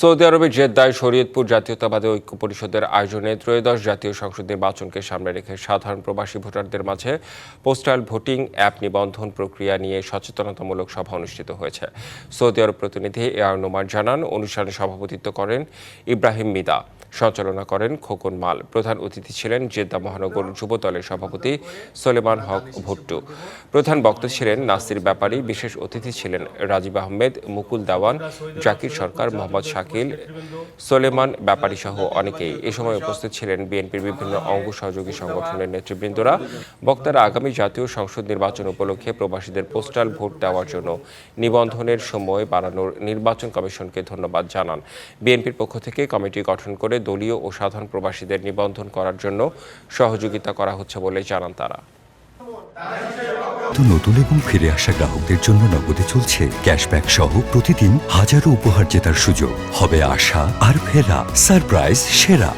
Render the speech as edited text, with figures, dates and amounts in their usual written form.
Saudi আরবের জেদ্দায় শরীয়তপুর জাতীয়তাবাদী ঐক্য পরিষদের আয়োজনে ত্রয়োদশ জাতীয় সংসদ নির্বাচনকে সামনে রেখে সাধারণ প্রবাসী ভোটারদের মাঝে পোস্টাল ভোটিং অ্যাপ নিবন্ধন প্রক্রিয়া নিয়ে সচেতনতামূলক সভা অনুষ্ঠিত হয়েছে। সৌদি আরব প্রতিনিধি এআর নোমান জানান, অনুষ্ঠানে সভাপতিত্ব করেন ইব্রাহিম মিদা, সঞ্চালনা করেন খোকন মাল। প্রধান অতিথি ছিলেন জেদ্দা মহানগর যুবদলের সভাপতি সোলেমান হক ভুট্টু। প্রধান বক্তা ছিলেন নাসির ব্যাপারী, বিশেষ অতিথি ছিলেন রাজীব আহমেদ, মুকুল দেওয়ান, জাকির সরকার, মোহাম্মদ শাকিল, সোলেমান ব্যাপারী সহ অনেকেই। এ সময় উপস্থিত ছিলেন বিএনপির বিভিন্ন অঙ্গ সহযোগী সংগঠনের নেতৃবৃন্দরা। বক্তারা আগামী জাতীয় সংসদ নির্বাচন উপলক্ষে প্রবাসীদের পোস্টাল ভোট দেওয়ার জন্য নিবন্ধনের সময় বাড়ানোর নির্বাচন কমিশনকে ধন্যবাদ জানান। বিএনপির পক্ষ থেকে কমিটি গঠন করে দলীয় ও সাধারণ প্রবাসীদের নিবন্ধন করার জন্য সহযোগিতা করা হচ্ছে বলে জানান তারা। নতুন এবং ফিরে আসা গ্রাহকদের জন্য নগদে চলছে ক্যাশব্যাক সহ প্রতিদিন হাজারো উপহার জেতার সুযোগ। হবে আশা আর ফেরা, সারপ্রাইজ সেরা।